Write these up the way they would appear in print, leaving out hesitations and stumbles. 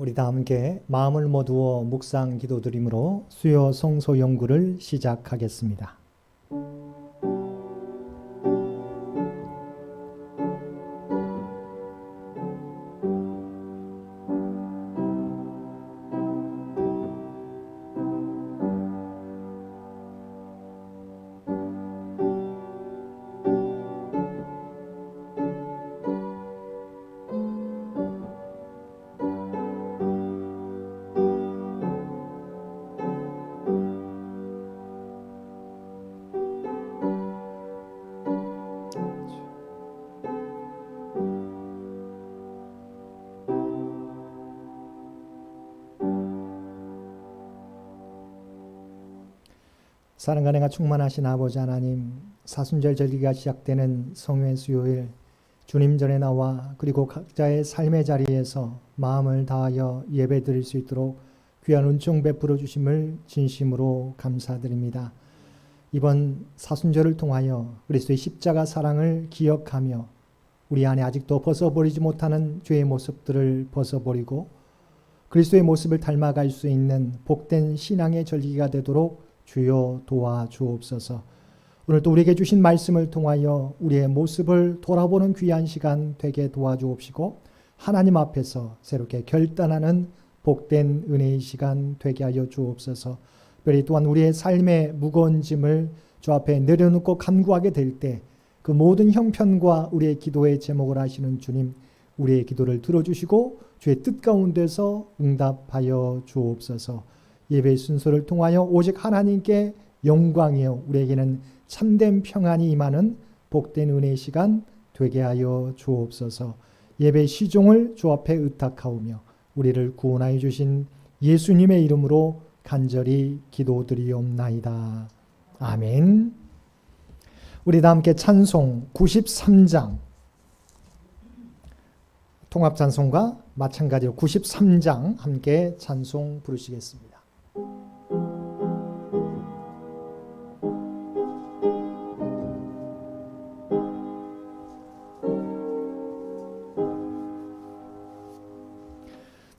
우리 다 함께 마음을 모두어 묵상 기도드림으로 수요 성소 연구를 시작하겠습니다. 사랑과 은혜가 충만하신 아버지 하나님, 사순절 절기가 시작되는 성회 수요일 주님 전에 나와 그리고 각자의 삶의 자리에서 마음을 다하여 예배드릴 수 있도록 귀한 은총 베풀어 주심을 진심으로 감사드립니다. 이번 사순절을 통하여 그리스도의 십자가 사랑을 기억하며 우리 안에 아직도 벗어버리지 못하는 죄의 모습들을 벗어버리고 그리스도의 모습을 닮아갈 수 있는 복된 신앙의 절기가 되도록 주여 도와주옵소서. 오늘 또 우리에게 주신 말씀을 통하여 우리의 모습을 돌아보는 귀한 시간 되게 도와주옵시고 하나님 앞에서 새롭게 결단하는 복된 은혜의 시간 되게 하여 주옵소서. 특별히 또한 우리의 삶의 무거운 짐을 주 앞에 내려놓고 간구하게 될 때 그 모든 형편과 우리의 기도의 제목을 아시는 주님, 우리의 기도를 들어주시고 주의 뜻 가운데서 응답하여 주옵소서. 예배의 순서를 통하여 오직 하나님께 영광이요 우리에게는 참된 평안이 임하는 복된 은혜의 시간 되게 하여 주옵소서. 예배의 시종을 주 앞에 의탁하오며 우리를 구원하여 주신 예수님의 이름으로 간절히 기도드리옵나이다. 아멘. 우리 다 함께 찬송 93장 통합찬송과 마찬가지로 93장 함께 찬송 부르시겠습니다.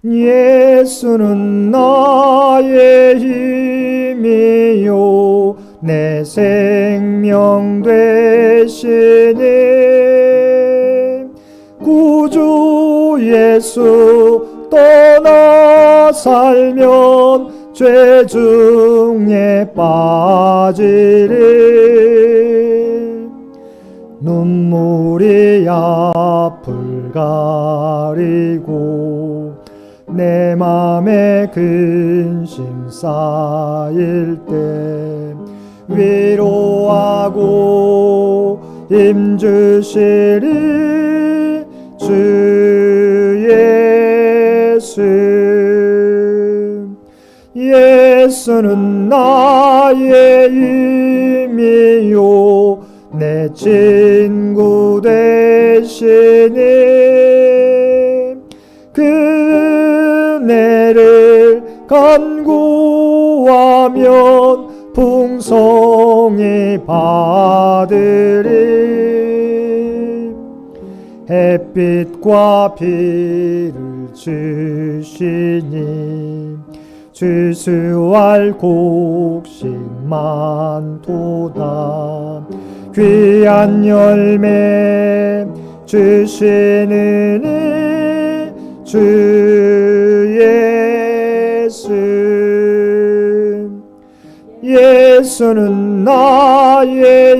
예수는 나의 힘이요 내 생명 되시니 구주 예수 떠나 살면 죄 중에 빠지리 눈물이 앞을 가리고 내 맘에 근심 쌓일 때 위로하고 힘주시리 주 예수. 예수는 나의 힘이요 내 친구 되시니 그네를 간구하면 풍성히 받으리 햇빛과 비를 주시니 주수할 곡식 많도다 귀한 열매 주시느니 주 예수. 예수는 나의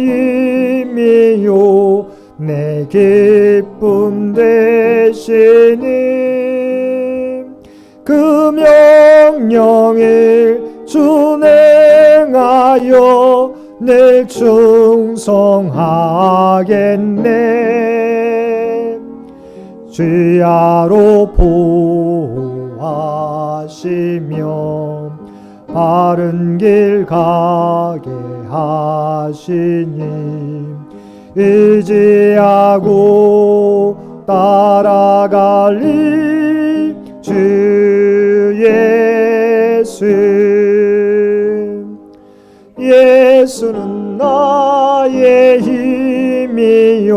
힘이요 내 기쁨 되시니 그 명령을 준행하여 늘 충성하겠네 주야로 보호하시며 바른 길 가게 하시니 의지하고 따라갈리 주 예수. 예수는 나의 힘이요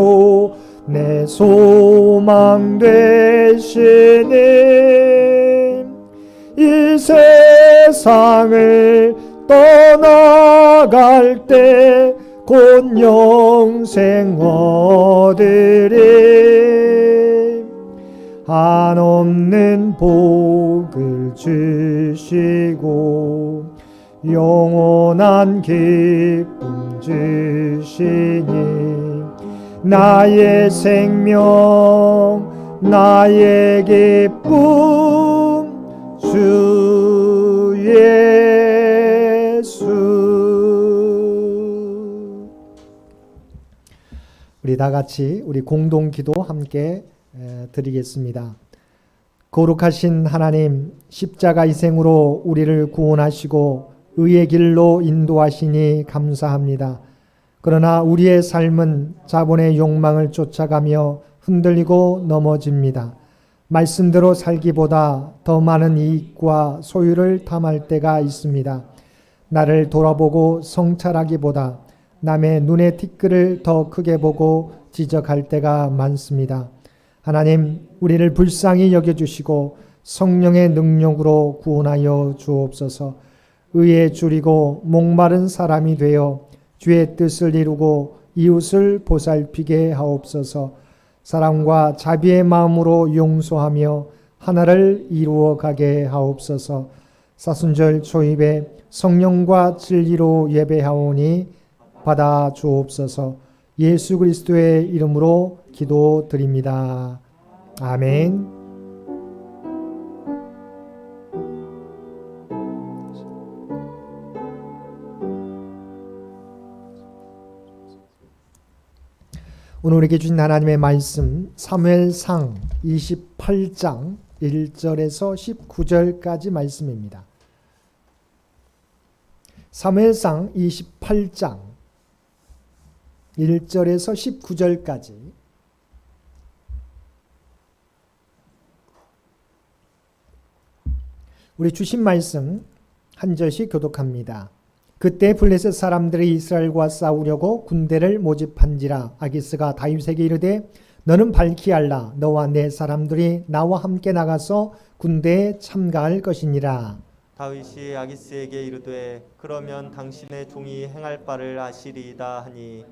내 소망 되시니 이 세상을 떠나갈 때 곧 영생 얻으리. 한없는 복을 주시고 영원한 기쁨 주시니 나의 생명 나의 기쁨 주 예수. 우리 다 같이 우리 공동 기도 함께 드리겠습니다. 거룩하신 하나님, 십자가 희생으로 우리를 구원하시고 의의 길로 인도하시니 감사합니다. 그러나 우리의 삶은 자본의 욕망을 쫓아가며 흔들리고 넘어집니다. 말씀대로 살기보다 더 많은 이익과 소유를 탐할 때가 있습니다. 나를 돌아보고 성찰하기보다 남의 눈의 티끌을 더 크게 보고 지적할 때가 많습니다. 하나님, 우리를 불쌍히 여겨주시고 성령의 능력으로 구원하여 주옵소서. 의에 줄이고 목마른 사람이 되어 주의 뜻을 이루고 이웃을 보살피게 하옵소서. 사랑과 자비의 마음으로 용서하며 하나를 이루어 가게 하옵소서. 사순절 초입에 성령과 진리로 예배하오니 받아 주옵소서. 예수 그리스도의 이름으로 기도드립니다. 아멘. 오늘 우리에게 주신 하나님의 말씀 사무엘상 28장 1절에서 19절까지 말씀입니다. 사무엘상 28장 1절에서 19절까지 우리 주신 말씀 한 절씩 교독합니다. 그때 블레셋 사람들이 이스라엘과 싸우려고 군대를 모집한지라. 아기스가 다윗에게 이르되 너는 밝히 알라. 너와 내 사람들이 나와 함께 나가서 군대에 참가할 것이니라. 다윗이 아기스에게 이르되 그러면 당신의 종이 행할 바를 아시리이다 하니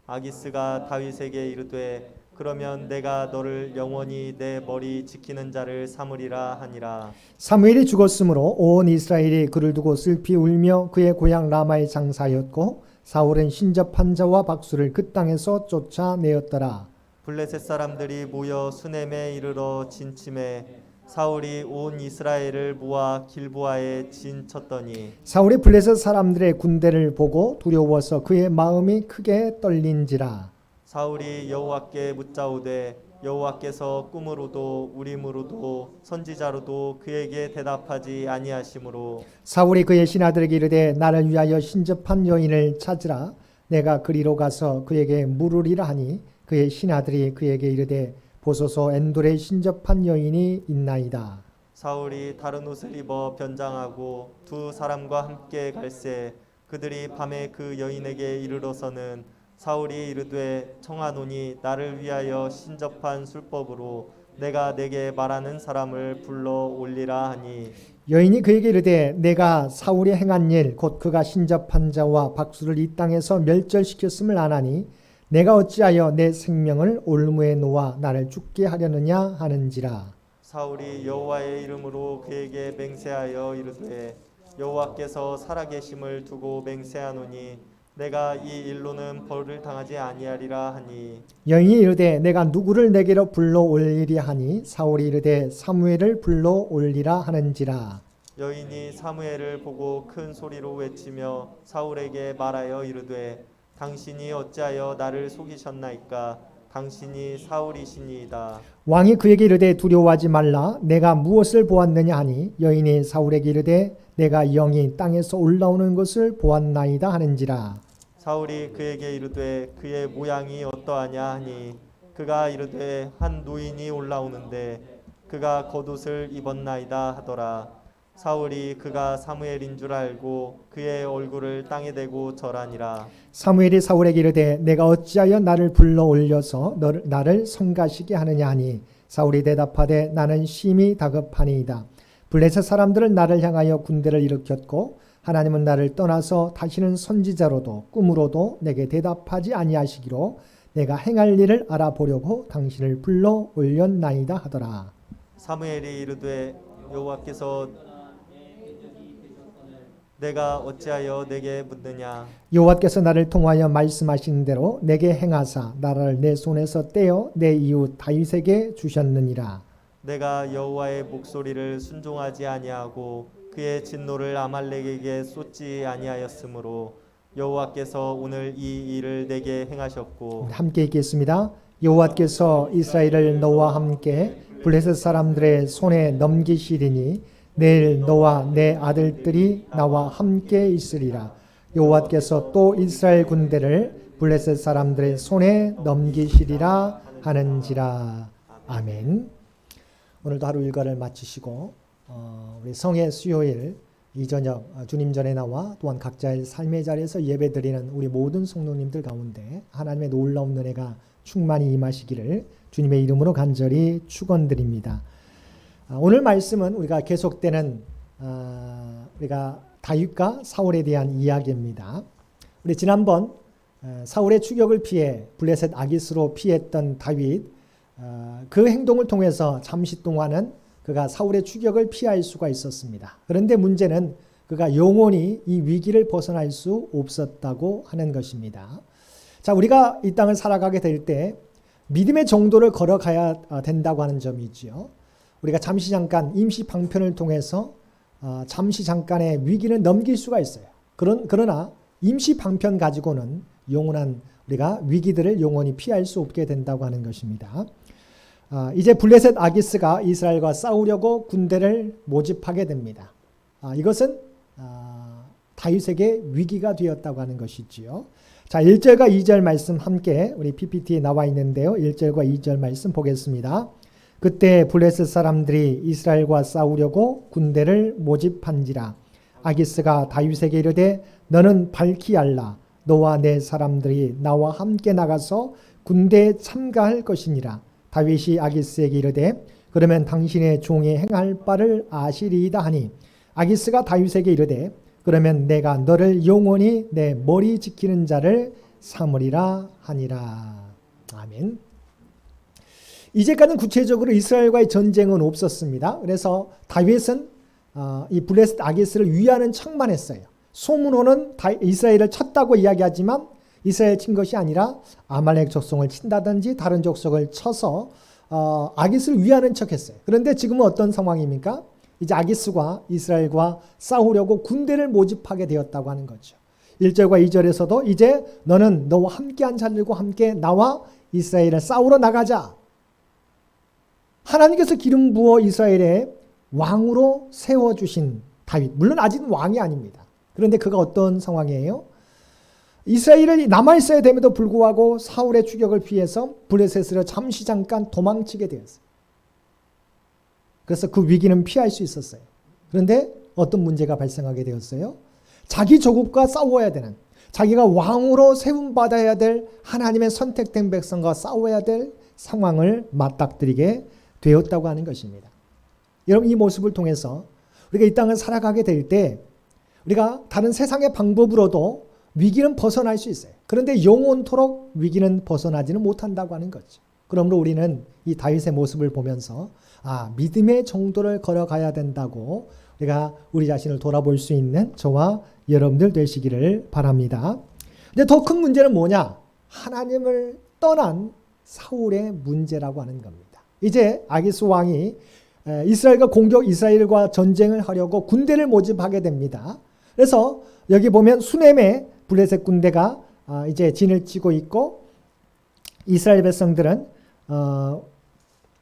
아기스가 다윗에게 이르되 그러면 내가 너를 영원히 내 머리 지키는 자를 삼으리라 하니라. 사무엘이 죽었으므로 온 이스라엘이 그를 두고 슬피 울며 그의 고향 라마에 장사하였고 사울은 신접한 자와 박수를 그 땅에서 쫓아내었더라. 블레셋 사람들이 모여 수넴에 이르러 진침해 사울이 온 이스라엘을 모아 길보아에 진쳤더니 사울이 블레셋 사람들의 군대를 보고 두려워서 그의 마음이 크게 떨린지라. 사울이 여호와께 묻자오되 여호와께서 꿈으로도 우림으로도 선지자로도 그에게 대답하지 아니하시므로 사울이 그의 신하들에게 이르되 나를 위하여 신접한 여인을 찾으라. 내가 그리로 가서 그에게 물으리라 하니 그의 신하들이 그에게 이르되 보소서 엔돌에 신접한 여인이 있나이다. 사울이 다른 옷을 입어 변장하고 두 사람과 함께 갈새 그들이 밤에 그 여인에게 이르러서는 사울이 이르되 청하노니 나를 위하여 신접한 술법으로 내가 내게 말하는 사람을 불러 올리라 하니 여인이 그에게 이르되 내가 사울이 행한 일 곧 그가 신접한 자와 박수를 이 땅에서 멸절시켰음을 아나니 내가 어찌하여 내 생명을 올무에 놓아 나를 죽게 하려느냐 하는지라. 사울이 여호와의 이름으로 그에게 맹세하여 이르되 여호와께서 살아계심을 두고 맹세하노니 내가 이 일로는 벌을 당하지 아니하리라 하니 여인이 이르되 내가 누구를 내게로 불러 올리리 하니 사울이 이르되 사무엘을 불러 올리라 하는지라. 여인이 사무엘을 보고 큰 소리로 외치며 사울에게 말하여 이르되 당신이 어찌하여 나를 속이셨나이까 당신이 사울이시니이다. 왕이 그에게 이르되 두려워하지 말라. 내가 무엇을 보았느냐 하니 여인이 사울에게 이르되 내가 영이 땅에서 올라오는 것을 보았나이다 하는지라. 사울이 그에게 이르되 그의 모양이 어떠하냐 하니 그가 이르되 한 노인이 올라오는데 그가 겉옷을 입었나이다 하더라. 사울이 그가 사무엘인 줄 알고 그의 얼굴을 땅에 대고 절하니라. 사무엘이 사울에게 이르되 내가 어찌하여 나를 불러 올려서 나를 성가시게 하느냐 하니 사울이 대답하되 나는 심히 다급하니이다. 블레셋 사람들은 나를 향하여 군대를 일으켰고 하나님은 나를 떠나서 다시는 선지자로도 꿈으로도 내게 대답하지 아니하시기로 내가 행할 일을 알아보려고 당신을 불러 올렸나이다 하더라. 사무엘이 이르되 여호와께서 내가 어찌하여 내게 묻느냐. 여호와께서 나를 통하여 말씀하신 대로 내게 행하사 나라를 내 손에서 떼어 내 이웃 다윗에게 주셨느니라. 내가 여호와의 목소리를 순종하지 아니하고 그의 진노를 아말렉에게 쏟지 아니하였으므로 여호와께서 오늘 이 일을 내게 행하셨고. 함께 읽겠습니다. 여호와께서 이스라엘을 너와 함께 블레셋 사람들의 손에 넘기시리니 내일 너와 내 아들들이 나와 함께 있으리라. 여호와께서 또 이스라엘 군대를 블레셋 사람들의 손에 넘기시리라 하는지라. 아멘. 오늘도 하루 일과를 마치시고 우리 성의 수요일 이 저녁 주님 전에 나와 또한 각자의 삶의 자리에서 예배드리는 우리 모든 성도님들 가운데 하나님의 놀라운 은혜가 충만히 임하시기를 주님의 이름으로 간절히 축원드립니다. 오늘 말씀은 우리가 계속되는 우리가 다윗과 사울에 대한 이야기입니다. 우리 지난번 사울의 추격을 피해 블레셋 아기스로 피했던 다윗, 그 행동을 통해서 잠시 동안은 그가 사울의 추격을 피할 수가 있었습니다. 그런데 문제는 그가 영원히 이 위기를 벗어날 수 없었다고 하는 것입니다. 자, 우리가 이 땅을 살아가게 될 때 믿음의 정도를 걸어가야 된다고 하는 점이지요. 우리가 잠시 잠깐 임시 방편을 통해서 잠시 잠깐의 위기를 넘길 수가 있어요. 그러나 임시 방편 가지고는 영원한 우리가 위기들을 영원히 피할 수 없게 된다고 하는 것입니다. 이제 블레셋 아기스가 이스라엘과 싸우려고 군대를 모집하게 됩니다. 이것은 다윗에게 위기가 되었다고 하는 것이지요. 자, 1절과 2절 말씀 함께 우리 PPT에 나와 있는데요. 1절과 2절 말씀 보겠습니다. 그때 블레셋 사람들이 이스라엘과 싸우려고 군대를 모집한지라. 아기스가 다윗에게 이르되 너는 밝히 알라. 너와 내 사람들이 나와 함께 나가서 군대에 참가할 것이니라. 다윗이 아기스에게 이르되 그러면 당신의 종이 행할 바를 아시리이다 하니 아기스가 다윗에게 이르되 그러면 내가 너를 영원히 내 머리 지키는 자를 삼으리라 하니라. 아멘. 이제까지는 구체적으로 이스라엘과의 전쟁은 없었습니다. 그래서 다윗은 이 블레셋 아기스를 위하는 척만 했어요. 소문으로는 이스라엘을 쳤다고 이야기하지만 이스라엘 친 것이 아니라 아말렉 족속을 친다든지 다른 족속을 쳐서 아기스를 위하는 척했어요. 그런데 지금은 어떤 상황입니까? 이제 아기스가 이스라엘과 싸우려고 군대를 모집하게 되었다고 하는 거죠. 1절과 2절에서도 이제 너는 너와 함께한 자들과 함께 나와 이스라엘을 싸우러 나가자. 하나님께서 기름 부어 이스라엘의 왕으로 세워주신 다윗. 물론 아직은 왕이 아닙니다. 그런데 그가 어떤 상황이에요? 이스라엘이 남아있어야 됨에도 불구하고 사울의 추격을 피해서 블레셋으로 잠시 잠깐 도망치게 되었어요. 그래서 그 위기는 피할 수 있었어요. 그런데 어떤 문제가 발생하게 되었어요? 자기 조국과 싸워야 되는, 자기가 왕으로 세움받아야 될 하나님의 선택된 백성과 싸워야 될 상황을 맞닥뜨리게 되었다고 하는 것입니다. 여러분, 이 모습을 통해서 우리가 이 땅을 살아가게 될 때 우리가 다른 세상의 방법으로도 위기는 벗어날 수 있어요. 그런데 영원토록 위기는 벗어나지는 못한다고 하는 거죠. 그러므로 우리는 이 다윗의 모습을 보면서 믿음의 정도를 걸어가야 된다고 우리가 우리 자신을 돌아볼 수 있는 저와 여러분들 되시기를 바랍니다. 근데 더 큰 문제는 뭐냐? 하나님을 떠난 사울의 문제라고 하는 겁니다. 이제 아기스 왕이 이스라엘과 전쟁을 하려고 군대를 모집하게 됩니다. 그래서 여기 보면 수넴의 블레셋 군대가 이제 진을 치고 있고 이스라엘 백성들은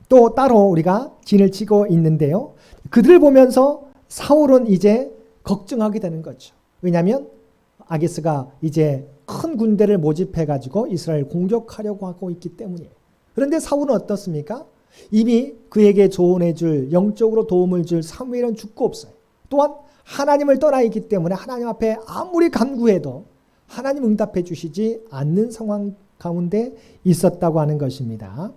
또 따로 우리가 진을 치고 있는데요. 그들을 보면서 사울은 이제 걱정하게 되는 거죠. 왜냐하면 아기스가 이제 큰 군대를 모집해가지고 이스라엘 공격하려고 하고 있기 때문이에요. 그런데 사울은 어떻습니까? 이미 그에게 조언해줄, 영적으로 도움을 줄 사무엘은 죽고 없어요. 또한 하나님을 떠나 있기 때문에 하나님 앞에 아무리 간구해도 하나님 응답해 주시지 않는 상황 가운데 있었다고 하는 것입니다.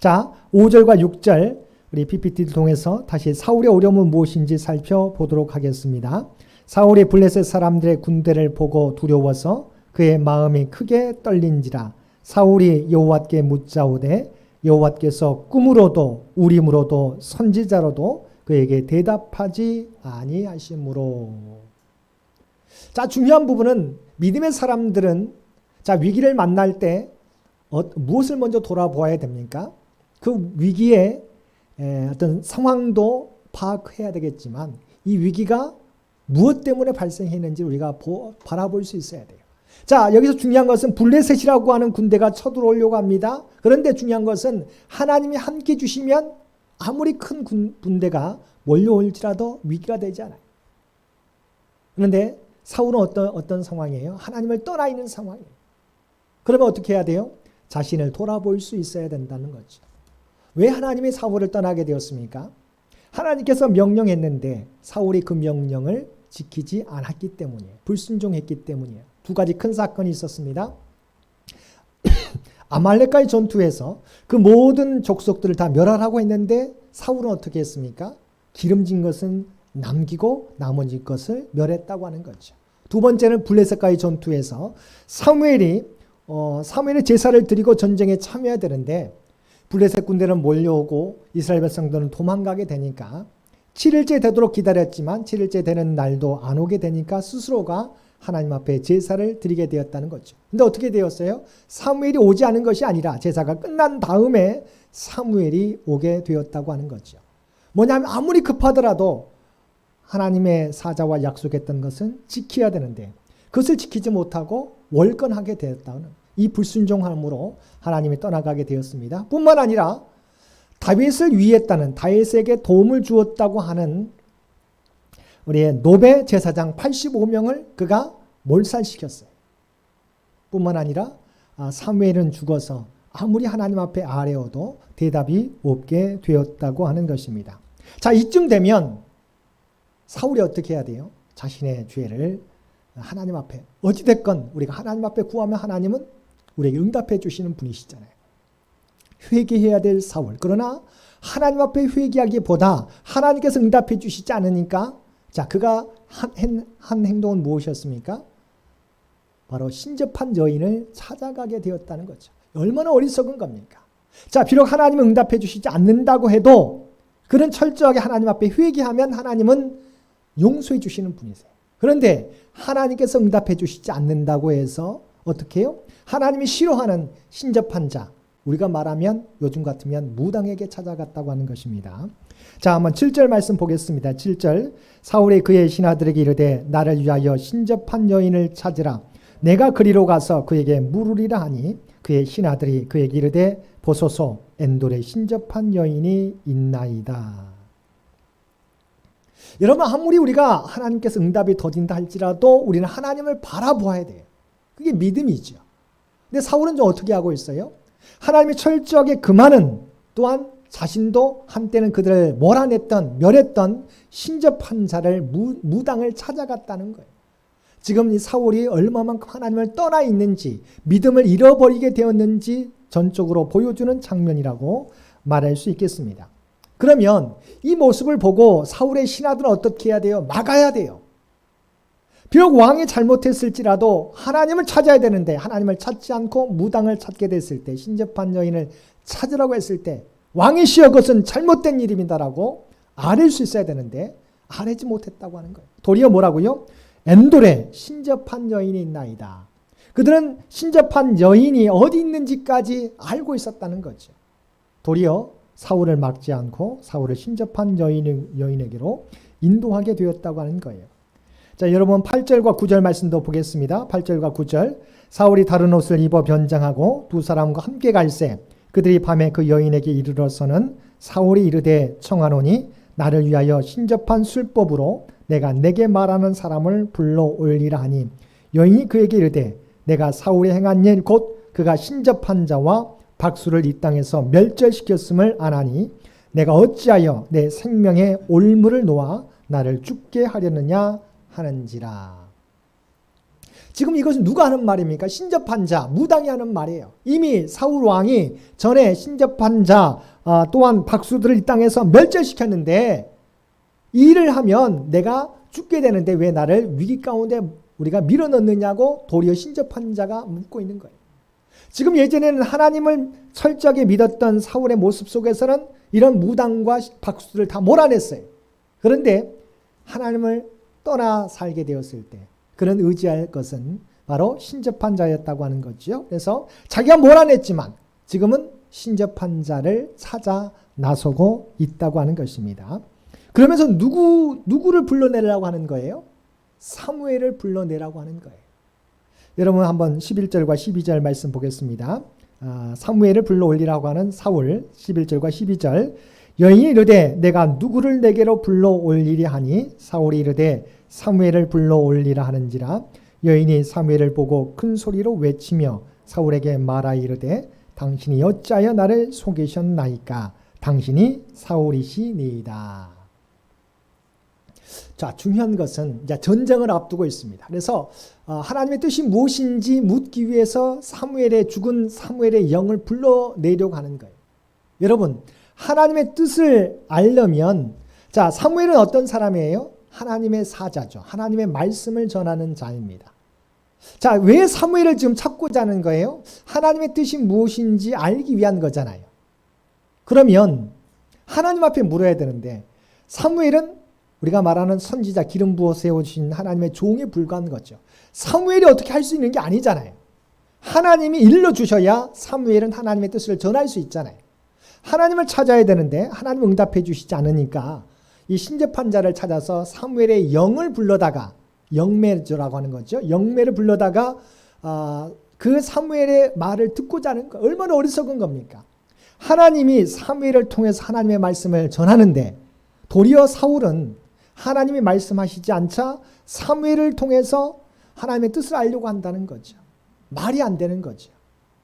자, 5절과 6절 우리 PPT를 통해서 다시 사울의 어려움은 무엇인지 살펴보도록 하겠습니다. 사울이 블레셋 사람들의 군대를 보고 두려워서 그의 마음이 크게 떨린지라. 사울이 여호와께 묻자오되 여호와께서 꿈으로도 우림으로도 선지자로도 그에게 대답하지 아니하시므로. 자, 중요한 부분은 믿음의 사람들은 자, 위기를 만날 때 무엇을 먼저 돌아보아야 됩니까? 그 위기의 어떤 상황도 파악해야 되겠지만 이 위기가 무엇 때문에 발생했는지 우리가 바라볼 수 있어야 돼요. 자, 여기서 중요한 것은 블레셋이라고 하는 군대가 쳐들어오려고 합니다. 그런데 중요한 것은 하나님이 함께 주시면 아무리 큰 군대가 몰려올지라도 위기가 되지 않아요. 그런데 사울은 어떤 상황이에요? 하나님을 떠나 있는 상황이에요. 그러면 어떻게 해야 돼요? 자신을 돌아볼 수 있어야 된다는 거죠. 왜 하나님이 사울을 떠나게 되었습니까? 하나님께서 명령했는데 사울이 그 명령을 지키지 않았기 때문이에요. 불순종했기 때문이에요. 두 가지 큰 사건이 있었습니다. 아말렉과의 전투에서 그 모든 족속들을 다 멸하라고 했는데 사울은 어떻게 했습니까? 기름진 것은 남기고 나머지 것을 멸했다고 하는 거죠. 두 번째는 블레셋과의 전투에서 사무엘이 제사를 드리고 전쟁에 참여해야 되는데 블레셋 군대는 몰려오고 이스라엘 백성들은 도망가게 되니까 7일째 되도록 기다렸지만 7일째 되는 날도 안 오게 되니까 스스로가 하나님 앞에 제사를 드리게 되었다는 거죠. 근데 어떻게 되었어요? 사무엘이 오지 않은 것이 아니라 제사가 끝난 다음에 사무엘이 오게 되었다고 하는 거죠. 뭐냐면 아무리 급하더라도 하나님의 사자와 약속했던 것은 지켜야 되는데 그것을 지키지 못하고 월권하게 되었다는 이 불순종함으로 하나님이 떠나가게 되었습니다. 뿐만 아니라 다윗을 위했다는, 다윗에게 도움을 주었다고 하는 우리의 노베 제사장 85명을 그가 몰살시켰어요. 뿐만 아니라 사무엘은 죽어서 아무리 하나님 앞에 아뢰어도 대답이 없게 되었다고 하는 것입니다. 자, 이쯤 되면 사울이 어떻게 해야 돼요? 자신의 죄를 하나님 앞에 어찌됐건 우리가 하나님 앞에 구하면 하나님은 우리에게 응답해 주시는 분이시잖아요. 회개해야 될 사울. 그러나 하나님 앞에 회개하기보다 하나님께서 응답해 주시지 않으니까 자, 그가 한 행동은 무엇이었습니까? 바로 신접한 여인을 찾아가게 되었다는 거죠. 얼마나 어리석은 겁니까? 자, 비록 하나님은 응답해 주시지 않는다고 해도 그는 철저하게 하나님 앞에 회개하면 하나님은 용서해 주시는 분이세요. 그런데 하나님께서 응답해 주시지 않는다고 해서 어떻게 해요? 하나님이 싫어하는 신접한 자, 우리가 말하면 요즘 같으면 무당에게 찾아갔다고 하는 것입니다. 자, 한번 7절 말씀 보겠습니다. 7절 사울이 그의 신하들에게 이르되 나를 위하여 신접한 여인을 찾으라. 내가 그리로 가서 그에게 물으리라 하니 그의 신하들이 그에게 이르되 보소서 엔돌에 신접한 여인이 있나이다. 여러분, 아무리 우리가 하나님께서 응답이 더딘다 할지라도 우리는 하나님을 바라보아야 돼요. 그게 믿음이죠. 근데 사울은 좀 어떻게 하고 있어요? 하나님이 철저하게 금하는 또한 자신도 한때는 그들을 몰아냈던 멸했던 신접한 자를 무당을 찾아갔다는 거예요. 지금 이 사울이 얼마만큼 하나님을 떠나 있는지 믿음을 잃어버리게 되었는지 전적으로 보여주는 장면이라고 말할 수 있겠습니다. 그러면 이 모습을 보고 사울의 신하들은 어떻게 해야 돼요? 막아야 돼요. 비록 왕이 잘못했을지라도 하나님을 찾아야 되는데 하나님을 찾지 않고 무당을 찾게 됐을 때, 신접한 여인을 찾으라고 했을 때 왕이시여 그것은 잘못된 일입니다라고 아뢰 수 있어야 되는데 아뢰지 못했다고 하는 거예요. 도리어 뭐라고요? 엔돌에 신접한 여인이 있나이다. 그들은 신접한 여인이 어디 있는지까지 알고 있었다는 거죠. 도리어 사울을 막지 않고 사울을 신접한 여인에게로 인도하게 되었다고 하는 거예요. 자, 여러분 8절과 9절 말씀도 보겠습니다. 8절과 9절 사울이 다른 옷을 입어 변장하고 두 사람과 함께 갈새 그들이 밤에 그 여인에게 이르러서는 사울이 이르되 청하노니 나를 위하여 신접한 술법으로 내가 내게 말하는 사람을 불러 올리라 하니 여인이 그에게 이르되 내가 사울이 행한 일 곧 그가 신접한 자와 박수를 이 땅에서 멸절시켰음을 아나니 내가 어찌하여 내 생명의 올무를 놓아 나를 죽게 하려느냐 하는지라. 지금 이것은 누가 하는 말입니까? 신접한 자, 무당이 하는 말이에요. 이미 사울 왕이 전에 신접한 자 또한 박수들을 이 땅에서 멸절시켰는데 이 일을 하면 내가 죽게 되는데 왜 나를 위기 가운데 우리가 밀어넣느냐고 도리어 신접한 자가 묻고 있는 거예요. 지금 예전에는 하나님을 철저하게 믿었던 사울의 모습 속에서는 이런 무당과 박수들을 다 몰아냈어요. 그런데 하나님을 떠나 살게 되었을 때 그는 의지할 것은 바로 신접한 자였다고 하는 거죠. 그래서 자기가 몰아냈지만 지금은 신접한 자를 찾아 나서고 있다고 하는 것입니다. 그러면서 누구를 불러내라고 하는 거예요? 사무엘을 불러내라고 하는 거예요. 여러분 한번 11절과 12절 말씀 보겠습니다. 사무엘을 불러 올리라고 하는 사울 11절과 12절. 여인이 이르되 내가 누구를 내게로 불러 올리리 하니 사울이 이르되 사무엘을 불러 올리라 하는지라. 여인이 사무엘을 보고 큰 소리로 외치며 사울에게 말하여 이르되 당신이 어찌하여 나를 속이셨나이까. 당신이 사울이시니이다. 자, 중요한 것은 이제 전쟁을 앞두고 있습니다. 그래서 하나님의 뜻이 무엇인지 묻기 위해서 죽은 사무엘의 영을 불러내려고 하는 거예요. 여러분, 하나님의 뜻을 알려면, 자, 사무엘은 어떤 사람이에요? 하나님의 사자죠. 하나님의 말씀을 전하는 자입니다. 자, 왜 사무엘을 지금 찾고자 하는 거예요? 하나님의 뜻이 무엇인지 알기 위한 거잖아요. 그러면 하나님 앞에 물어야 되는데 사무엘은 우리가 말하는 선지자 기름 부어 세우신 하나님의 종에 불과한 거죠. 사무엘이 어떻게 할 수 있는 게 아니잖아요. 하나님이 일러주셔야 사무엘은 하나님의 뜻을 전할 수 있잖아요. 하나님을 찾아야 되는데 하나님 응답해 주시지 않으니까 이 신접한 자를 찾아서 사무엘의 영을 불러다가 영매라고 하는 거죠. 영매를 불러다가 그 사무엘의 말을 듣고자 하는 거 얼마나 어리석은 겁니까? 하나님이 사무엘을 통해서 하나님의 말씀을 전하는데 도리어 사울은 하나님이 말씀하시지 않자 사무엘을 통해서 하나님의 뜻을 알려고 한다는 거죠. 말이 안 되는 거죠.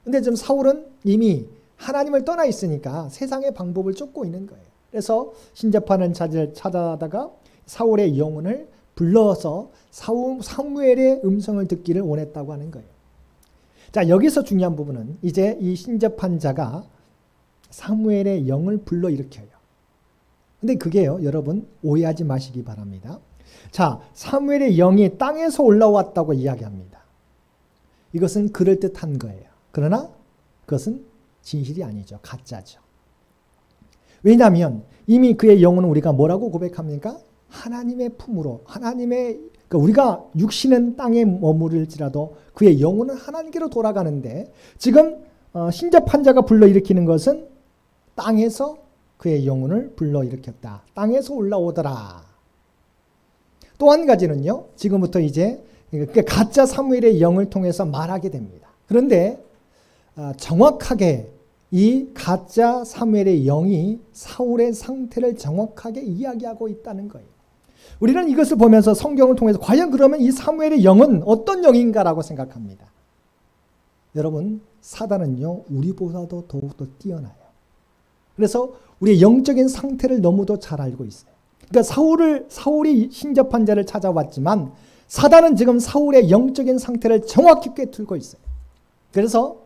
근데 지금 사울은 이미 하나님을 떠나 있으니까 세상의 방법을 쫓고 있는 거예요. 그래서 신접하는 자를 찾아다가 사울의 영혼을 불러서 사무엘의 음성을 듣기를 원했다고 하는 거예요. 자, 여기서 중요한 부분은 이제 이 신접한 자가 사무엘의 영을 불러일으켜요. 근데 그게요, 여러분 오해하지 마시기 바랍니다. 자, 사무엘의 영이 땅에서 올라왔다고 이야기합니다. 이것은 그럴듯한 거예요. 그러나 그것은 진실이 아니죠. 가짜죠. 왜냐하면 이미 그의 영혼은 우리가 뭐라고 고백합니까? 하나님의 품으로, 그러니까 우리가 육신은 땅에 머무를지라도 그의 영혼은 하나님께로 돌아가는데 지금 신접한 자가 불러일으키는 것은 땅에서 그의 영혼을 불러일으켰다. 땅에서 올라오더라. 또 한 가지는요. 지금부터 이제 가짜 사무엘의 영을 통해서 말하게 됩니다. 그런데 정확하게 이 가짜 사무엘의 영이 사울의 상태를 정확하게 이야기하고 있다는 거예요. 우리는 이것을 보면서 성경을 통해서 과연 그러면 이 사무엘의 영은 어떤 영인가라고 생각합니다. 여러분, 사단은요, 우리보다도 더욱더 뛰어나요. 그래서 우리의 영적인 상태를 너무도 잘 알고 있어요. 그러니까 사울이 신접한 자를 찾아왔지만 사단은 지금 사울의 영적인 상태를 정확히 꿰뚫고 있어요. 그래서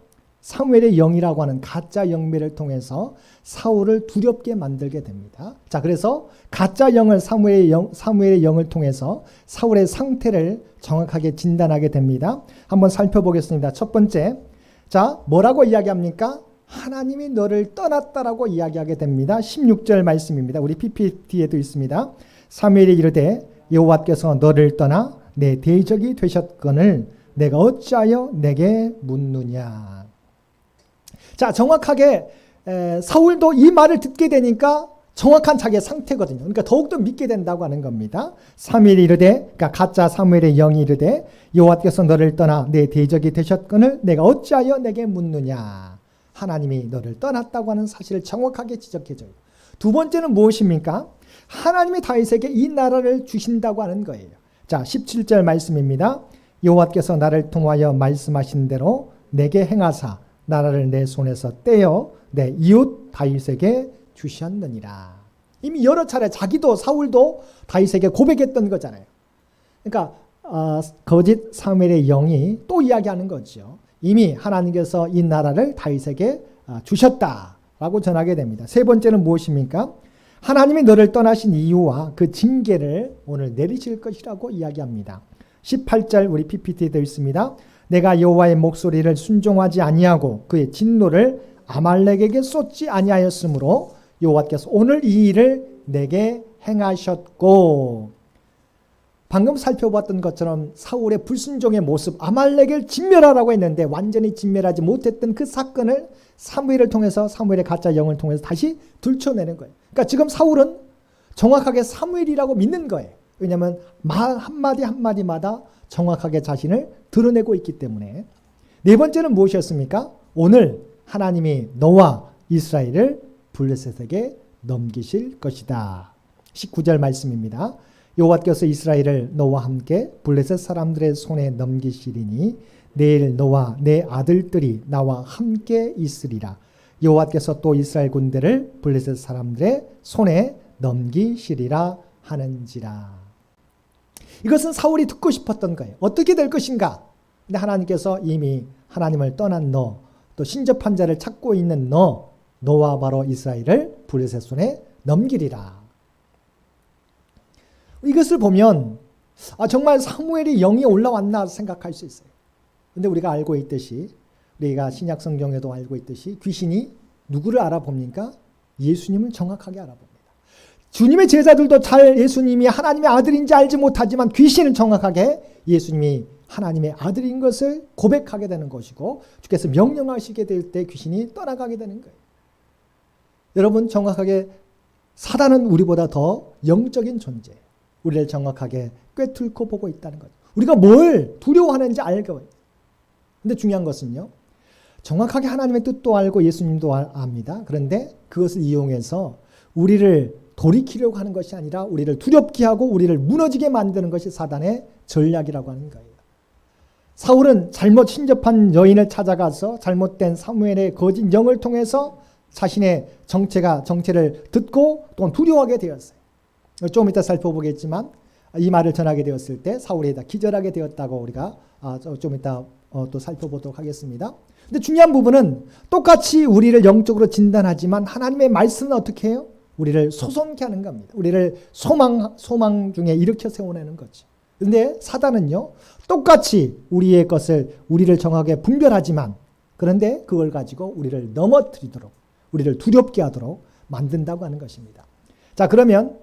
사무엘의 영이라고 하는 가짜 영매를 통해서 사울을 두렵게 만들게 됩니다. 자, 그래서 가짜 영을 사무엘의 영을 통해서 사울의 상태를 정확하게 진단하게 됩니다. 한번 살펴보겠습니다. 첫 번째, 자, 뭐라고 이야기합니까? 하나님이 너를 떠났다라고 이야기하게 됩니다. 16절 말씀입니다. 우리 PPT에도 있습니다. 사무엘이 이르되 여호와께서 너를 떠나 내 대적이 되셨거늘 내가 어찌하여 내게 묻느냐. 자, 정확하게 사울도 이 말을 듣게 되니까 정확한 자기의 상태거든요. 그러니까 더욱더 믿게 된다고 하는 겁니다. 사무엘이 이르되, 그러니까 가짜 사무엘의 영이 이르되 여호와께서 너를 떠나 내 대적이 되셨거늘 내가 어찌하여 내게 묻느냐. 하나님이 너를 떠났다고 하는 사실을 정확하게 지적해줘요. 두 번째는 무엇입니까? 하나님이 다윗에게 이 나라를 주신다고 하는 거예요. 자, 17절 말씀입니다. 여호와께서 나를 통하여 말씀하신 대로 내게 행하사 나라를 내 손에서 떼어 내 이웃 다윗에게 주셨느니라. 이미 여러 차례 자기도 사울도 다윗에게 고백했던 거잖아요. 그러니까 거짓 사무엘의 영이 또 이야기하는 거죠. 이미 하나님께서 이 나라를 다윗에게 주셨다. 라고 전하게 됩니다. 세 번째는 무엇입니까? 하나님이 너를 떠나신 이유와 그 징계를 오늘 내리실 것이라고 이야기합니다. 18절 우리 PPT에 되어 있습니다. 내가 여호와의 목소리를 순종하지 아니하고 그의 진노를 아말렉에게 쏟지 아니하였으므로 여호와께서 오늘 이 일을 내게 행하셨고, 방금 살펴봤던 것처럼 사울의 불순종의 모습, 아말렉을 진멸하라고 했는데 완전히 진멸하지 못했던 그 사건을 사무엘을 통해서, 사무엘의 가짜 영을 통해서 다시 들춰내는 거예요. 그러니까 지금 사울은 정확하게 사무엘이라고 믿는 거예요. 왜냐하면 말 한마디 한마디마다 정확하게 자신을 드러내고 있기 때문에. 네 번째는 무엇이었습니까? 오늘 하나님이 너와 이스라엘을 블레셋에게 넘기실 것이다. 19절 말씀입니다. 여호와께서 이스라엘을 너와 함께 블레셋 사람들의 손에 넘기시리니 내일 너와 내 아들들이 나와 함께 있으리라. 여호와께서 또 이스라엘 군대를 블레셋 사람들의 손에 넘기시리라 하는지라. 이것은 사울이 듣고 싶었던 거예요. 어떻게 될 것인가? 근데 하나님께서 이미 하나님을 떠난 너, 또 신접한 자를 찾고 있는 너와 바로 이스라엘을 블레셋 손에 넘기리라. 이것을 보면 정말 사무엘이 영이 올라왔나 생각할 수 있어요. 근데 우리가 알고 있듯이, 우리가 신약 성경에도 알고 있듯이 귀신이 누구를 알아봅니까? 예수님을 정확하게 알아봅니다. 주님의 제자들도 잘 예수님이 하나님의 아들인지 알지 못하지만 귀신은 정확하게 예수님이 하나님의 아들인 것을 고백하게 되는 것이고, 주께서 명령하시게 될 때 귀신이 떠나가게 되는 거예요. 여러분, 정확하게 사단은 우리보다 더 영적인 존재예요. 우리를 정확하게 꿰뚫고 보고 있다는 거죠. 우리가 뭘 두려워하는지 알고. 근데 중요한 것은요, 정확하게 하나님의 뜻도 알고 예수님도 압니다. 그런데 그것을 이용해서 우리를 돌이키려고 하는 것이 아니라 우리를 두렵게 하고 우리를 무너지게 만드는 것이 사단의 전략이라고 하는 거예요. 사울은 잘못 신접한 여인을 찾아가서 잘못된 사무엘의 거짓 영을 통해서 자신의 정체를 듣고 또한 두려워하게 되었어요. 좀 이따 살펴보겠지만 이 말을 전하게 되었을 때 사울이 다 기절하게 되었다고 우리가 좀 이따 또 살펴보도록 하겠습니다. 근데 중요한 부분은 똑같이 우리를 영적으로 진단하지만 하나님의 말씀은 어떻게 해요? 우리를 소송케 하는 겁니다. 우리를 소망 중에 일으켜 세워내는 거지. 근데 사단은요, 똑같이 우리를 정확하게 분별하지만, 그런데 그걸 가지고 우리를 넘어뜨리도록, 우리를 두렵게 하도록 만든다고 하는 것입니다. 자, 그러면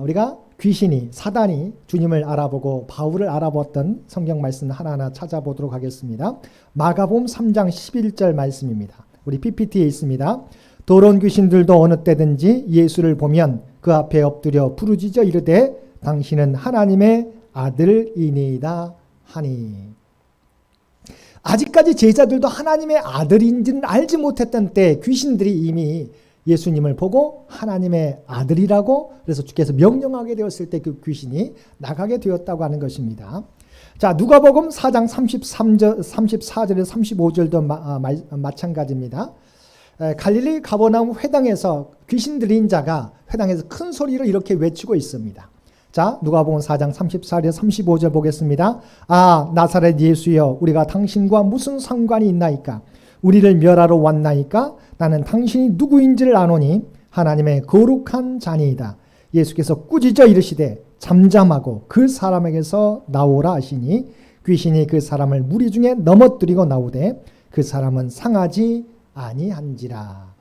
우리가 사단이 주님을 알아보고 바울을 알아봤던 성경 말씀 하나하나 찾아보도록 하겠습니다. 마가복음 3장 11절 말씀입니다. 우리 PPT에 있습니다. 더러운 귀신들도 어느 때든지 예수를 보면 그 앞에 엎드려 부르짖어 이르되 당신은 하나님의 아들이니이다 하니. 아직까지 제자들도 하나님의 아들인지는 알지 못했던 때 귀신들이 이미 예수님을 보고 하나님의 아들이라고, 그래서 주께서 명령하게 되었을 때 그 귀신이 나가게 되었다고 하는 것입니다. 자, 누가복음 4장 34절에서 35절도 마찬가지입니다. 갈릴리 가버나움 회당에서 귀신 들린 자가 회당에서 큰 소리로 이렇게 외치고 있습니다. 자, 누가복음 4장 34절에서 35절 보겠습니다. 아, 나사렛 예수여, 우리가 당신과 무슨 상관이 있나이까? 우리를 멸하러 왔나이까? 나는 당신이 누구인지를 아노니 하나님의 거룩한 자니이다. 예수께서 꾸짖어 이르시되 잠잠하고 그 사람에게서 나오라 하시니 귀신이 그 사람을 무리 중에 넘어뜨리고 나오되 그 사람은 상하지 아니한지라.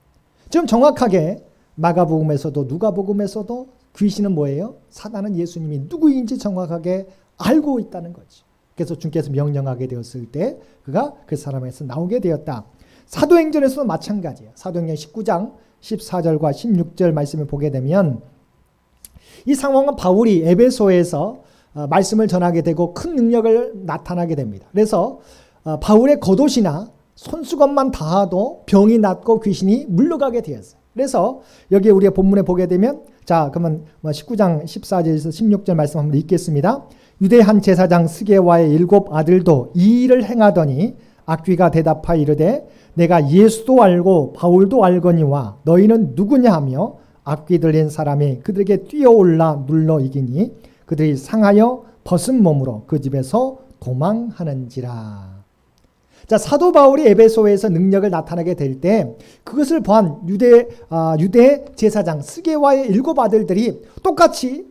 지금 정확하게 마가복음에서도 누가복음에서도 귀신은 뭐예요? 사단은 예수님이 누구인지 정확하게 알고 있다는 거지. 그래서 주께서 명령하게 되었을 때 그가 그 사람에서 나오게 되었다. 사도행전에서도 마찬가지예요. 사도행전 19장 14절과 16절 말씀을 보게 되면 이 상황은 바울이 에베소에서 말씀을 전하게 되고 큰 능력을 나타나게 됩니다. 그래서 바울의 겉옷이나 손수건만 닿아도 병이 낫고 귀신이 물러가게 되었어요. 그래서 여기 우리가 본문에 보게 되면, 자, 그러면 19장 14절에서 16절 말씀 한번 읽겠습니다. 유대 한 제사장 스게와의 7 아들도 이 일을 행하더니 악귀가 대답하여 이르되 내가 예수도 알고 바울도 알거니와 너희는 누구냐 하며 악귀 들린 사람이 그들에게 뛰어올라 눌러 이기니 그들이 상하여 벗은 몸으로 그 집에서 도망하는지라. 자, 사도 바울이 에베소에서 능력을 나타내게 될 때 그것을 보한 유대 제사장 스게와의 7 아들들이 똑같이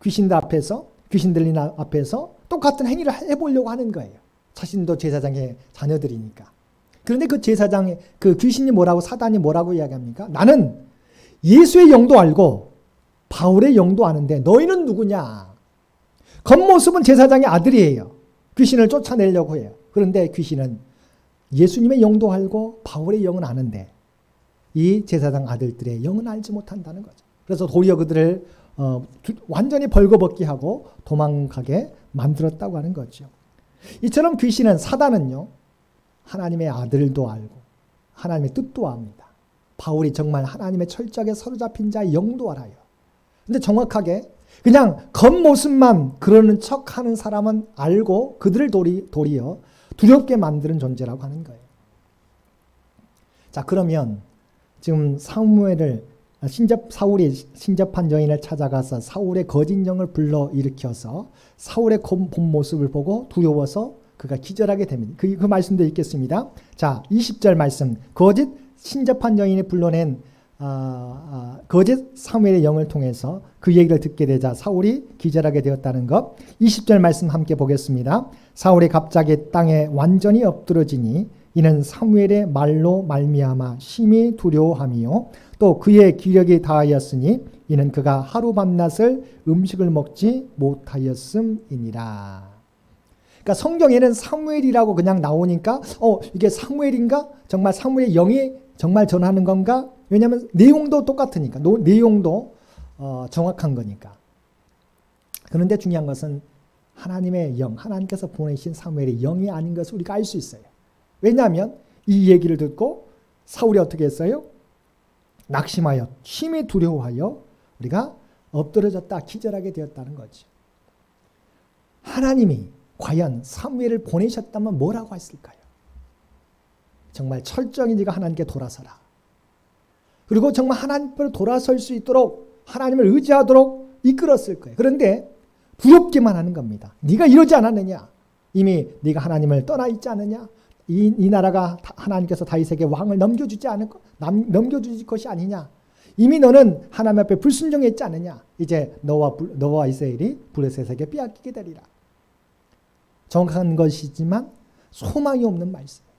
귀신 들린 앞에서 똑같은 행위를 해보려고 하는 거예요. 자신도 제사장의 자녀들이니까. 그런데 그 제사장의 그 귀신이 사단이 뭐라고 이야기합니까? 나는 예수의 영도 알고 바울의 영도 아는데 너희는 누구냐? 겉모습은 제사장의 아들이에요. 귀신을 쫓아내려고 해요. 그런데 귀신은 예수님의 영도 알고 바울의 영은 아는데 이 제사장 아들들의 영은 알지 못한다는 거죠. 그래서 도리어 그들을 완전히 벌거벗기하고 도망가게 만들었다고 하는 거죠. 이처럼 귀신은, 사단은요, 하나님의 아들도 알고 하나님의 뜻도 압니다. 바울이 정말 하나님의 철저하게 사로잡힌 자의 영도 알아요. 근데 정확하게 그냥 겉모습만 그러는 척하는 사람은 알고 그들을 도리어 두렵게 만드는 존재라고 하는 거예요. 자, 그러면 지금 사울이 신접한 여인을 찾아가서 사울의 거짓 영을 불러일으켜서 사울의 본 모습을 보고 두려워서 그가 기절하게 됩니다. 그 말씀도 읽겠습니다. 자, 20절 말씀. 거짓 신접한 여인이 불러낸 거짓 사무엘의 영을 통해서 그 얘기를 듣게 되자 사울이 기절하게 되었다는 것. 20절 말씀 함께 보겠습니다. 사울이 갑자기 땅에 완전히 엎드러지니 이는 사무엘의 말로 말미암아 심히 두려워하며 또 그의 기력이 다하였으니 이는 그가 하루 밤낮을 음식을 먹지 못하였음이니라. 그러니까 성경에는 사무엘이라고 그냥 나오니까 이게 사무엘인가? 정말 사무엘의 영이 정말 전하는 건가? 왜냐하면 내용도 똑같으니까, 내용도 정확한 거니까. 그런데 중요한 것은 하나님의 영, 하나님께서 보내신 사무엘의 영이 아닌 것을 우리가 알 수 있어요. 왜냐하면 이 얘기를 듣고 사울이 어떻게 했어요? 낙심하여 심히 두려워하여 우리가 엎드러졌다 기절하게 되었다는 거지. 하나님이 과연 사무엘을 보내셨다면 뭐라고 했을까요? 정말 철저히 네가 하나님께 돌아서라. 그리고 정말 하나님께로 돌아설 수 있도록 하나님을 의지하도록 이끌었을 거예요. 그런데 두렵기만 하는 겁니다. 네가 이러지 않았느냐? 이미 네가 하나님을 떠나 있지 않느냐? 이 나라가 하나님께서 다윗에게 왕을 넘겨주지 것이 아니냐? 이미 너는 하나님 앞에 불순종했지 않느냐? 이제 너와 이스라엘이 블레셋에게 빼앗기게 되리라. 정확한 것이지만 소망이 없는 말씀이에요.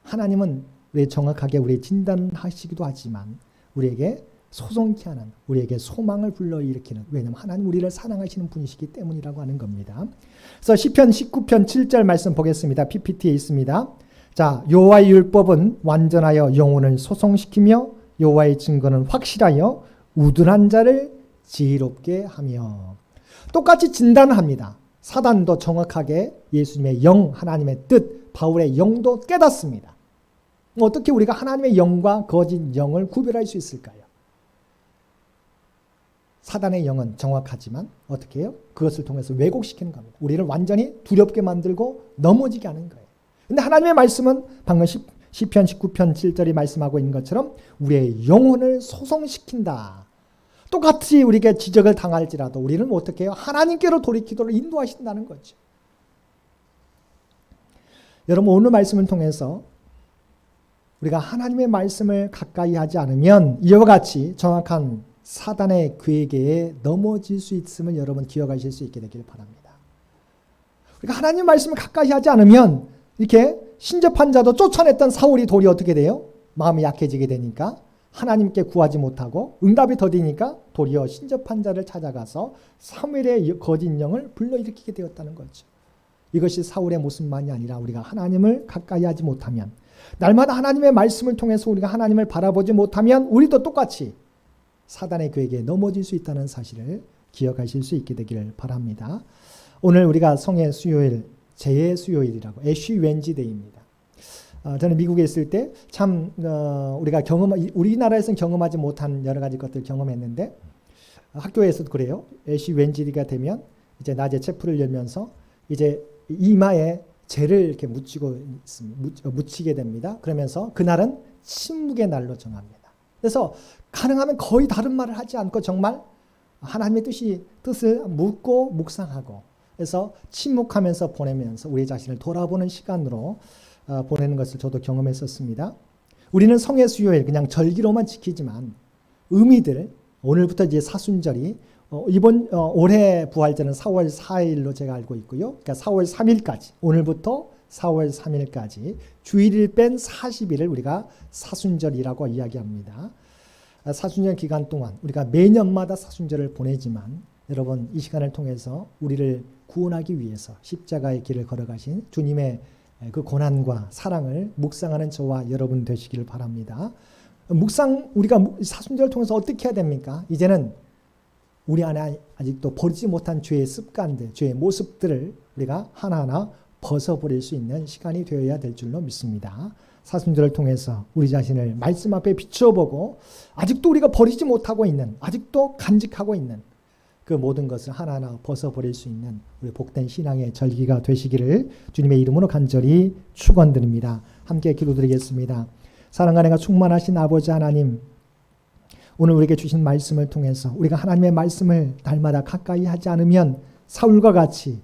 하나님은 우리 정확하게 우리 진단하시기도 하지만 우리에게 소송케 하는, 우리에게 소망을 불러일으키는, 왜냐하면 하나님 우리를 사랑하시는 분이시기 때문이라고 하는 겁니다. 그래서 시편 19편 7절 말씀 보겠습니다. PPT에 있습니다. 자, 여호와의 율법은 완전하여 영혼을 소송시키며 여호와의 증거는 확실하여 우둔한 자를 지혜롭게 하며. 똑같이 진단을 합니다. 사단도 정확하게 예수님의 영, 하나님의 뜻, 바울의 영도 깨닫습니다. 어떻게 우리가 하나님의 영과 거짓 영을 구별할 수 있을까요? 사단의 영은 정확하지만 어떻게 해요? 그것을 통해서 왜곡시키는 겁니다. 우리를 완전히 두렵게 만들고 넘어지게 하는 거예요. 근데 하나님의 말씀은 방금 시편 19편 7절이 말씀하고 있는 것처럼 우리의 영혼을 소송시킨다. 똑같이 우리에게 지적을 당할지라도 우리는 어떻게 해요? 하나님께로 돌이키도록 인도하신다는 거죠. 여러분, 오늘 말씀을 통해서 우리가 하나님의 말씀을 가까이 하지 않으면 이와 같이 정확한 사단의 괴계에 넘어질 수 있음을 여러분 기억하실 수 있게 되길 바랍니다. 우리가 하나님의 말씀을 가까이 하지 않으면 이렇게 신접한 자도 쫓아냈던 사울이 도리어 어떻게 돼요? 마음이 약해지게 되니까 하나님께 구하지 못하고 응답이 더디니까 도리어 신접한 자를 찾아가서 사무엘의 거짓 영을 불러일으키게 되었다는 거죠. 이것이 사울의 모습만이 아니라 우리가 하나님을 가까이 하지 못하면, 날마다 하나님의 말씀을 통해서 우리가 하나님을 바라보지 못하면 우리도 똑같이 사단의 괴계에 넘어질 수 있다는 사실을 기억하실 수 있게 되기를 바랍니다. 오늘 우리가 성의 수요일, 재의 수요일이라고, 애쉬 웬지데이입니다. 저는 미국에 있을 때 참 우리가 우리나라에서는 경험하지 못한 여러 가지 것들을 경험했는데, 학교에서도 그래요. 애쉬 웬지데이가 되면 이제 낮에 체프를 열면서 이제 이마에 재를 이렇게 묻히게 됩니다. 그러면서 그날은 침묵의 날로 정합니다. 그래서 가능하면 거의 다른 말을 하지 않고 정말 하나님의 뜻을 묻고 묵상하고, 해서 침묵하면서 보내면서 우리 자신을 돌아보는 시간으로 보내는 것을 저도 경험했었습니다. 우리는 성의 수요일 그냥 절기로만 지키지만 의미들, 오늘부터 이제 사순절이 이번 올해 부활절은 4월 4일로 제가 알고 있고요. 그러니까 4월 3일까지, 오늘부터 4월 3일까지 주일을 뺀 40일을 우리가 사순절이라고 이야기합니다. 사순절 기간 동안 우리가 매년마다 사순절을 보내지만 여러분, 이 시간을 통해서 우리를 구원하기 위해서 십자가의 길을 걸어가신 주님의 그 고난과 사랑을 묵상하는 저와 여러분 되시기를 바랍니다. 우리가 사순절을 통해서 어떻게 해야 됩니까? 이제는 우리 안에 아직도 버리지 못한 죄의 습관들, 죄의 모습들을 우리가 하나하나 벗어버릴 수 있는 시간이 되어야 될 줄로 믿습니다. 사순절을 통해서 우리 자신을 말씀 앞에 비추어보고 아직도 우리가 버리지 못하고 있는, 아직도 간직하고 있는 그 모든 것을 하나하나 벗어버릴 수 있는 우리 복된 신앙의 절기가 되시기를 주님의 이름으로 간절히 축원드립니다. 함께 기도드리겠습니다. 사랑과 은혜가 충만하신 아버지 하나님, 오늘 우리에게 주신 말씀을 통해서 우리가 하나님의 말씀을 날마다 가까이 하지 않으면 사울과 같이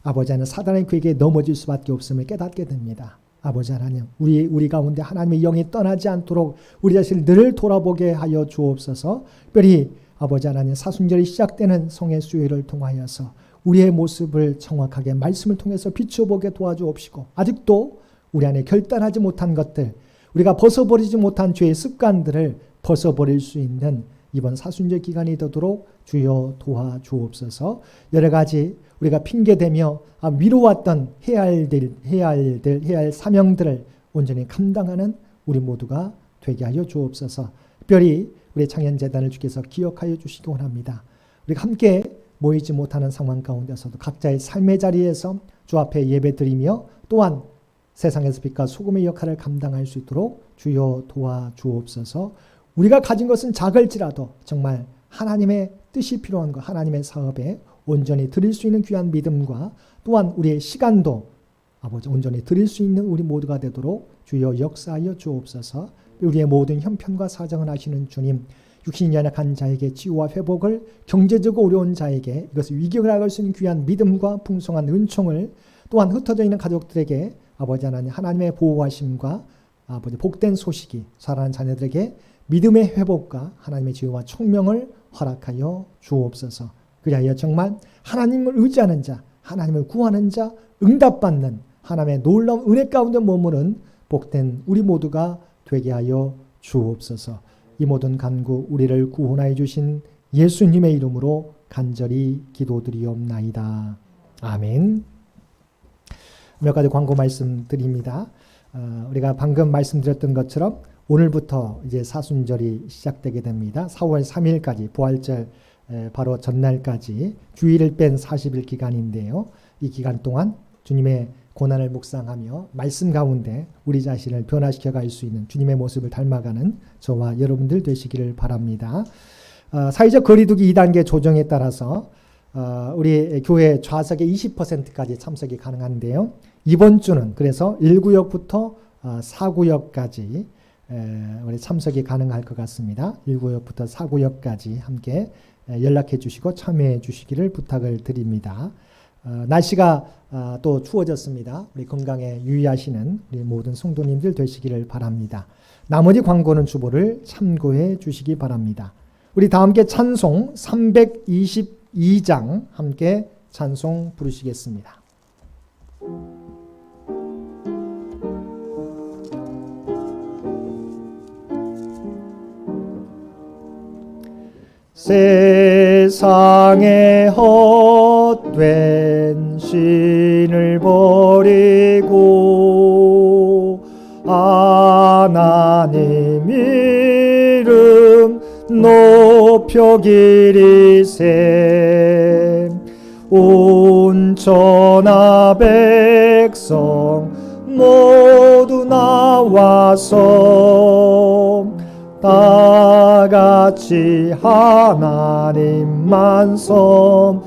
아버지 하나님 사단의 괴계에 넘어질 수밖에 없음을 깨닫게 됩니다. 아버지 하나님, 우리 가운데 하나님의 영이 떠나지 않도록 우리 자신을 늘 돌아보게 하여 주옵소서. 특별히 아버지 하나님, 사순절이 시작되는 성의 수요일을 통하여서 우리의 모습을 정확하게 말씀을 통해서 비추어보게 도와주옵시고, 아직도 우리 안에 결단하지 못한 것들, 우리가 벗어버리지 못한 죄의 습관들을 벗어버릴 수 있는 이번 사순절 기간이 되도록 주여 도와주옵소서. 여러 가지 우리가 핑계대며 미뤄왔던 해야 할 사명들을 온전히 감당하는 우리 모두가 되게 하여 주옵소서. 특별히 우리 창현재단을 주께서 기억하여 주시기 원합니다. 우리가 함께 모이지 못하는 상황 가운데서도 각자의 삶의 자리에서 주 앞에 예배드리며 또한 세상에서 빛과 소금의 역할을 감당할 수 있도록 주여 도와주옵소서. 우리가 가진 것은 작을지라도 정말 하나님의 뜻이 필요한 것, 하나님의 사업에 온전히 드릴 수 있는 귀한 믿음과 또한 우리의 시간도 아버지 온전히 드릴 수 있는 우리 모두가 되도록 주여 역사하여 주옵소서. 우리의 모든 형편과 사정을 아시는 주님, 육신이 연약한 자에게 치유와 회복을, 경제적으로 어려운 자에게 이것을 위기를 나갈 수 있는 귀한 믿음과 풍성한 은총을, 또한 흩어져 있는 가족들에게 아버지 하나님 하나님의 보호하심과 아버지 복된 소식이 사랑하는 자녀들에게 믿음의 회복과 하나님의 지혜와 총명을 허락하여 주옵소서. 그리하여 정말 하나님을 의지하는 자, 하나님을 구하는 자, 응답받는 하나님의 놀라운 은혜 가운데 머무는 복된 우리 모두가 되게 하여 주옵소서. 이 모든 간구 우리를 구원하여 주신 예수님의 이름으로 간절히 기도드리옵나이다. 아멘. 몇 가지 광고 말씀드립니다. 우리가 방금 말씀드렸던 것처럼 오늘부터 이제 사순절이 시작되게 됩니다. 4월 3일까지 부활절 바로 전날까지 주일을 뺀 40일 기간인데요. 이 기간 동안 주님의 고난을 묵상하며 말씀 가운데 우리 자신을 변화시켜 갈 수 있는 주님의 모습을 닮아가는 저와 여러분들 되시기를 바랍니다. 사회적 거리두기 2단계 조정에 따라서 우리 교회 좌석의 20%까지 참석이 가능한데요. 이번 주는 그래서 1구역부터 4구역까지 우리 참석이 가능할 것 같습니다. 1구역부터 4구역까지 함께 연락해 주시고 참여해 주시기를 부탁을 드립니다. 날씨가 또 추워졌습니다. 우리 건강에 유의하시는 우리 모든 성도님들 되시기를 바랍니다. 나머지 광고는 주보를 참고해 주시기 바랍니다. 우리 다 함께 찬송 322장 함께 찬송 부르시겠습니다. 세상에 헛된 신을 버리고 하나님 이름 높여 기리세. 온 천하 백성 모두 나와서 다 같이 하나님만 섬기세.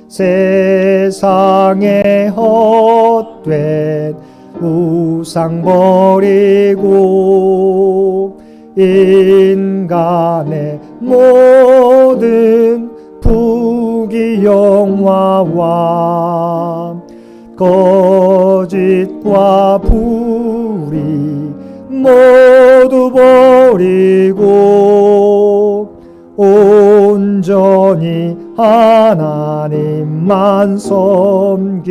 세상에 헛된 우상 버리고 인간의 모든 평화와 거짓과 불의 모두 버리고 온전히 하나님만 섬기세.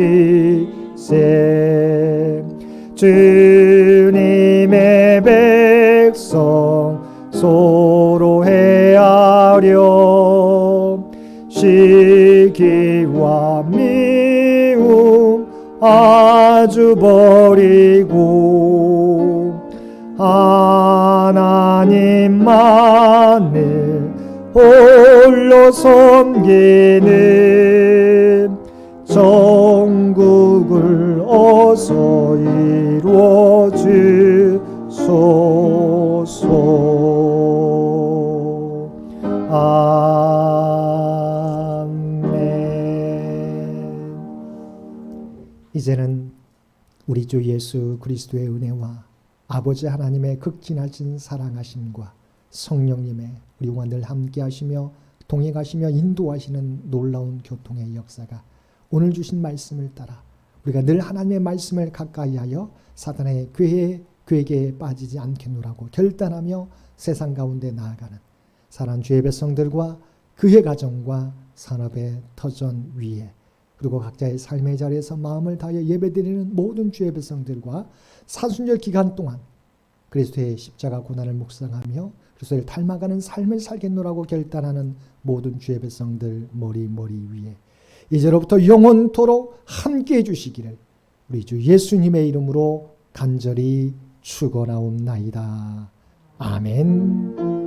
주님의 백성 서로 헤아려 시기와 미움 아주 버리고 하나님만을 홀로 섬기는 정국을 어서 이루어 주소서. 아멘. 이제는 우리 주 예수 그리스도의 은혜와 아버지 하나님의 극진하신 사랑하심과 성령님의 우리와 늘 함께 하시며 동행하시며 인도하시는 놀라운 교통의 역사가 오늘 주신 말씀을 따라 우리가 늘 하나님의 말씀을 가까이하여 사단의 괴계에 빠지지 않겠노라고 결단하며 세상 가운데 나아가는 사랑하는 주의 백성들과 그의 가정과 산업의 터전 위에 그리고 각자의 삶의 자리에서 마음을 다하여 예배드리는 모든 주의 백성들과 사순절 기간 동안 그리스도의 십자가 고난을 묵상하며 그리스도를 닮아가는 삶을 살겠노라고 결단하는 모든 주의 백성들 머리 위에 이제로부터 영원토록 함께해 주시기를 우리 주 예수님의 이름으로 간절히 축원하옵나이다. 아멘.